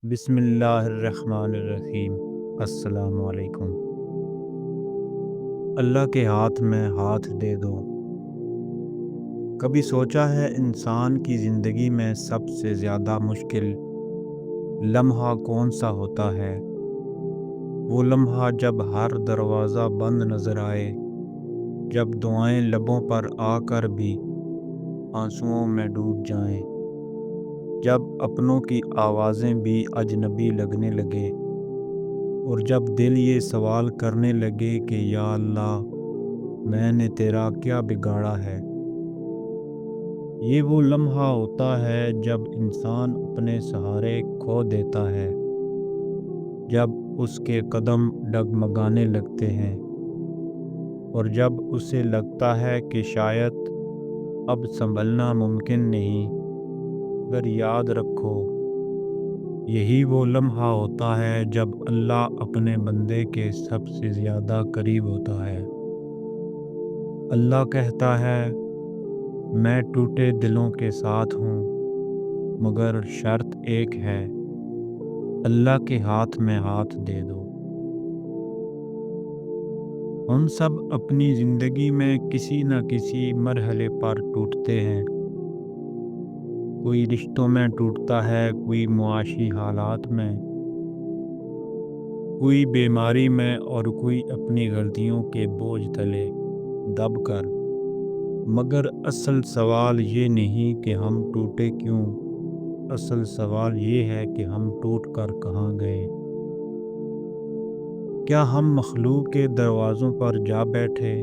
بسم اللہ الرحمن الرحیم۔ السلام علیکم۔ اللہ کے ہاتھ میں ہاتھ دے دو۔ کبھی سوچا ہے انسان کی زندگی میں سب سے زیادہ مشکل لمحہ کون سا ہوتا ہے؟ وہ لمحہ جب ہر دروازہ بند نظر آئے، جب دعائیں لبوں پر آ کر بھی آنسوؤں میں ڈوب جائیں، جب اپنوں کی آوازیں بھی اجنبی لگنے لگے، اور جب دل یہ سوال کرنے لگے کہ یا اللہ، میں نے تیرا کیا بگاڑا ہے؟ یہ وہ لمحہ ہوتا ہے جب انسان اپنے سہارے کھو دیتا ہے، جب اس کے قدم ڈگمگانے لگتے ہیں، اور جب اسے لگتا ہے کہ شاید اب سنبھلنا ممکن نہیں۔ مگر یاد رکھو، یہی وہ لمحہ ہوتا ہے جب اللہ اپنے بندے کے سب سے زیادہ قریب ہوتا ہے۔ اللہ کہتا ہے، میں ٹوٹے دلوں کے ساتھ ہوں، مگر شرط ایک ہے، اللہ کے ہاتھ میں ہاتھ دے دو۔ ہم سب اپنی زندگی میں کسی نہ کسی مرحلے پر ٹوٹتے ہیں۔ کوئی رشتوں میں ٹوٹتا ہے، کوئی معاشی حالات میں، کوئی بیماری میں، اور کوئی اپنی غلطیوں کے بوجھ تلے دب کر۔ مگر اصل سوال یہ نہیں کہ ہم ٹوٹے کیوں، اصل سوال یہ ہے کہ ہم ٹوٹ کر کہاں گئے۔ کیا ہم مخلوق کے دروازوں پر جا بیٹھے؟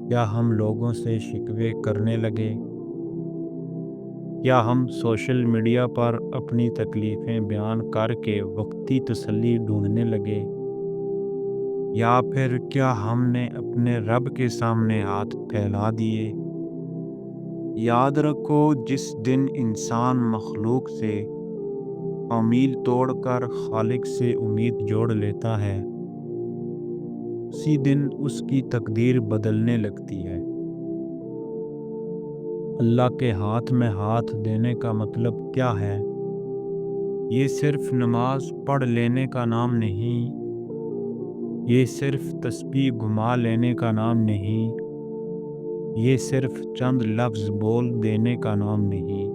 کیا ہم لوگوں سے شکوے کرنے لگے؟ کیا ہم سوشل میڈیا پر اپنی تکلیفیں بیان کر کے وقتی تسلی ڈھونڈنے لگے؟ یا پھر کیا ہم نے اپنے رب کے سامنے ہاتھ پھیلا دیے؟ یاد رکھو، جس دن انسان مخلوق سے امید توڑ کر خالق سے امید جوڑ لیتا ہے، اسی دن اس کی تقدیر بدلنے لگتی ہے۔ اللہ کے ہاتھ میں ہاتھ دینے کا مطلب کیا ہے؟ یہ صرف نماز پڑھ لینے کا نام نہیں، یہ صرف تسبیح گھما لینے کا نام نہیں، یہ صرف چند لفظ بول دینے کا نام نہیں۔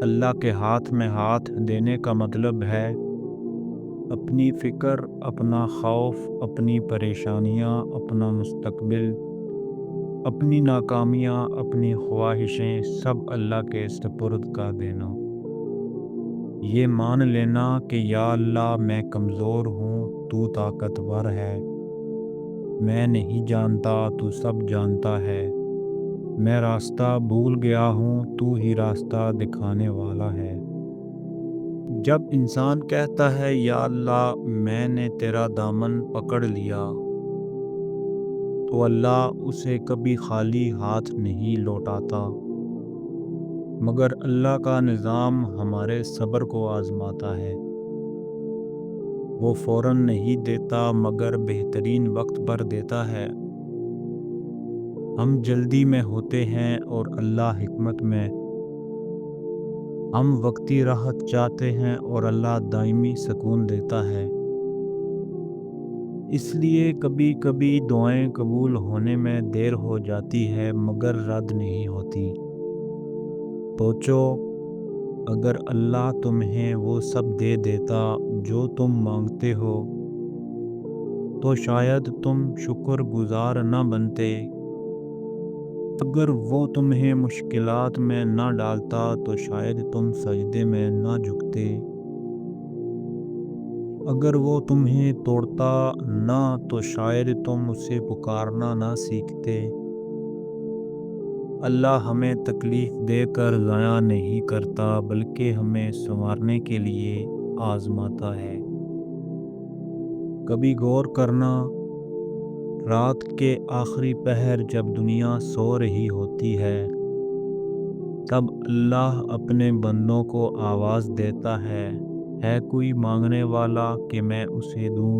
اللہ کے ہاتھ میں ہاتھ دینے کا مطلب ہے اپنی فکر، اپنا خوف، اپنی پریشانیاں، اپنا مستقبل، اپنی ناکامیاں، اپنی خواہشیں سب اللہ کے سپرد کر دینا۔ یہ مان لینا کہ یا اللہ، میں کمزور ہوں، تو طاقتور ہے، میں نہیں جانتا، تو سب جانتا ہے، میں راستہ بھول گیا ہوں، تو ہی راستہ دکھانے والا ہے۔ جب انسان کہتا ہے یا اللہ، میں نے تیرا دامن پکڑ لیا، تو اللہ اسے کبھی خالی ہاتھ نہیں لوٹاتا، مگر اللہ کا نظام ہمارے صبر کو آزماتا ہے۔ وہ فوراً نہیں دیتا، مگر بہترین وقت پر دیتا ہے۔ ہم جلدی میں ہوتے ہیں اور اللہ حکمت میں۔ ہم وقتی راحت چاہتے ہیں اور اللہ دائمی سکون دیتا ہے۔ اس لیے کبھی کبھی دعائیں قبول ہونے میں دیر ہو جاتی ہے، مگر رد نہیں ہوتی۔ سوچو، اگر اللہ تمہیں وہ سب دے دیتا جو تم مانگتے ہو، تو شاید تم شکر گزار نہ بنتے۔ اگر وہ تمہیں مشکلات میں نہ ڈالتا تو شاید تم سجدے میں نہ جھکتے۔ اگر وہ تمہیں توڑتا نہ تو شاید تم اسے پکارنا نہ سیکھتے۔ اللہ ہمیں تکلیف دے کر ضائع نہیں کرتا، بلکہ ہمیں سنوارنے کے لیے آزماتا ہے۔ کبھی غور کرنا، رات کے آخری پہر جب دنیا سو رہی ہوتی ہے، تب اللہ اپنے بندوں کو آواز دیتا ہے کوئی مانگنے والا کہ میں اسے دوں؟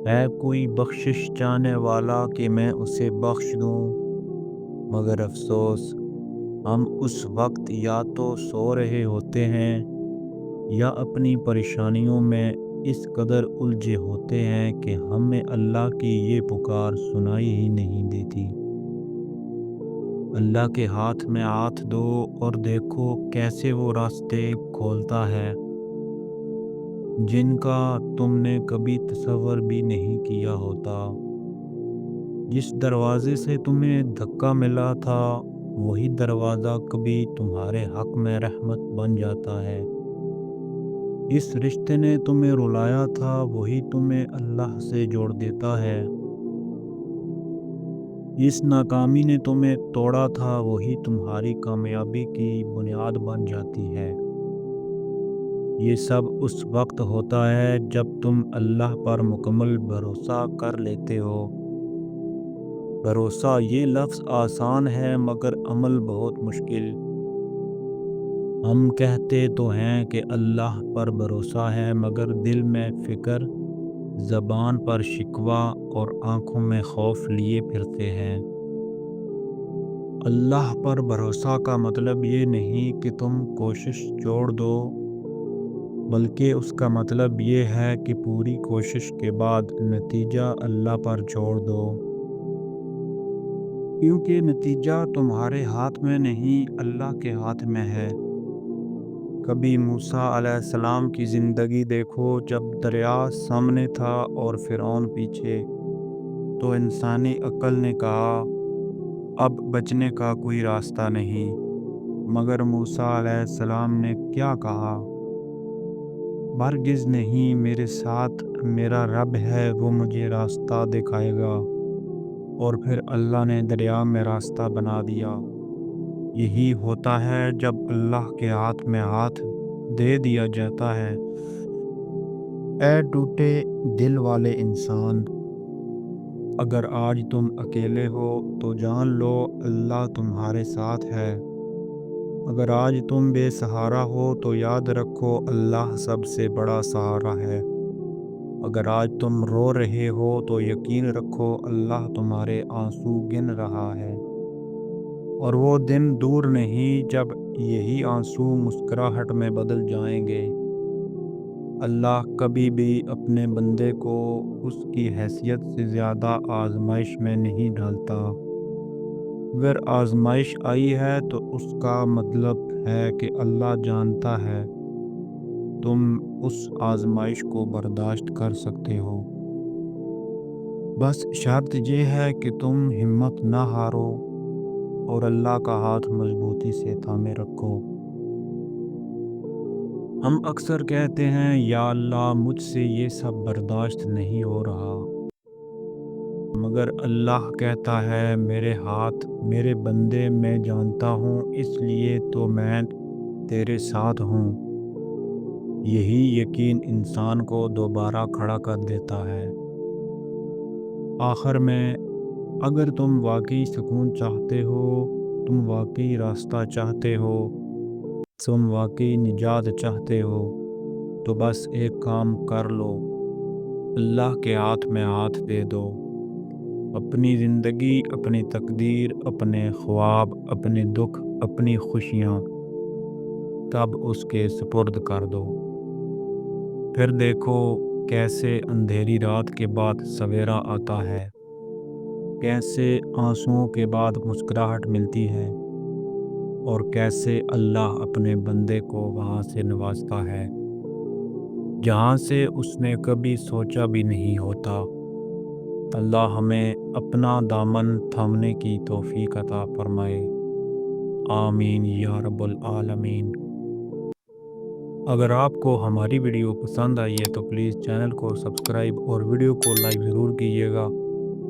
ہے کوئی بخشش چاہنے والا کہ میں اسے بخش دوں؟ مگر افسوس، ہم اس وقت یا تو سو رہے ہوتے ہیں یا اپنی پریشانیوں میں اس قدر الجھے ہوتے ہیں کہ ہمیں اللہ کی یہ پکار سنائی ہی نہیں دیتی۔ اللہ کے ہاتھ میں ہاتھ دو اور دیکھو کیسے وہ راستے کھولتا ہے جن کا تم نے کبھی تصور بھی نہیں کیا ہوتا۔ جس دروازے سے تمہیں دھکا ملا تھا وہی دروازہ کبھی تمہارے حق میں رحمت بن جاتا ہے۔ اس رشتے نے تمہیں رلایا تھا وہی تمہیں اللہ سے جوڑ دیتا ہے۔ اس ناکامی نے تمہیں توڑا تھا وہی تمہاری کامیابی کی بنیاد بن جاتی ہے۔ یہ سب اس وقت ہوتا ہے جب تم اللہ پر مکمل بھروسہ کر لیتے ہو۔ بھروسہ یہ لفظ آسان ہے مگر عمل بہت مشکل۔ ہم کہتے تو ہیں کہ اللہ پر بھروسہ ہے مگر دل میں فکر، زبان پر شکوہ اور آنکھوں میں خوف لیے پھرتے ہیں۔ اللہ پر بھروسہ کا مطلب یہ نہیں کہ تم کوشش چھوڑ دو، بلکہ اس کا مطلب یہ ہے کہ پوری کوشش کے بعد نتیجہ اللہ پر چھوڑ دو، کیونکہ نتیجہ تمہارے ہاتھ میں نہیں اللہ کے ہاتھ میں ہے۔ کبھی موسیٰ علیہ السلام کی زندگی دیکھو، جب دریا سامنے تھا اور فرعون پیچھے، تو انسانی عقل نے کہا اب بچنے کا کوئی راستہ نہیں، مگر موسیٰ علیہ السلام نے کیا کہا؟ ہرگز نہیں، میرے ساتھ میرا رب ہے، وہ مجھے راستہ دکھائے گا۔ اور پھر اللہ نے دریا میں راستہ بنا دیا۔ یہی ہوتا ہے جب اللہ کے ہاتھ میں ہاتھ دے دیا جاتا ہے۔ اے ٹوٹے دل والے انسان، اگر آج تم اکیلے ہو تو جان لو اللہ تمہارے ساتھ ہے۔ اگر آج تم بے سہارا ہو تو یاد رکھو اللہ سب سے بڑا سہارا ہے۔ اگر آج تم رو رہے ہو تو یقین رکھو اللہ تمہارے آنسو گن رہا ہے۔ اور وہ دن دور نہیں جب یہی آنسو مسکراہٹ میں بدل جائیں گے۔ اللہ کبھی بھی اپنے بندے کو اس کی حیثیت سے زیادہ آزمائش میں نہیں ڈالتا۔ اگر آزمائش آئی ہے تو اس کا مطلب ہے کہ اللہ جانتا ہے تم اس آزمائش کو برداشت کر سکتے ہو۔ بس شرط یہ ہے کہ تم ہمت نہ ہارو اور اللہ کا ہاتھ مضبوطی سے تھامے رکھو۔ ہم اکثر کہتے ہیں یا اللہ مجھ سے یہ سب برداشت نہیں ہو رہا، مگر اللہ کہتا ہے میرے ہاتھ میرے بندے میں جانتا ہوں، اس لیے تو میں تیرے ساتھ ہوں۔ یہی یقین انسان کو دوبارہ کھڑا کر دیتا ہے۔ آخر میں اگر تم واقعی سکون چاہتے ہو، تم واقعی راستہ چاہتے ہو، تم واقعی نجات چاہتے ہو، تو بس ایک کام کر لو، اللہ کے ہاتھ میں ہاتھ دے دو۔ اپنی زندگی، اپنی تقدیر، اپنے خواب، اپنے دکھ، اپنی خوشیاں تب اس کے سپرد کر دو۔ پھر دیکھو کیسے اندھیری رات کے بعد سویرا آتا ہے، کیسے آنسوؤں کے بعد مسکراہٹ ملتی ہے، اور کیسے اللہ اپنے بندے کو وہاں سے نوازتا ہے جہاں سے اس نے کبھی سوچا بھی نہیں ہوتا۔ اللہ ہمیں اپنا دامن تھامنے کی توفیق عطا فرمائے، آمین یا رب العالمین۔ اگر آپ کو ہماری ویڈیو پسند آئی ہے تو پلیز چینل کو سبسکرائب اور ویڈیو کو لائک ضرور کیجیے گا،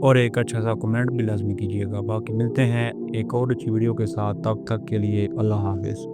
اور ایک اچھا سا کمنٹ بھی لازمی کیجیے گا۔ باقی ملتے ہیں ایک اور اچھی ویڈیو کے ساتھ، تب تک کے لیے اللہ حافظ۔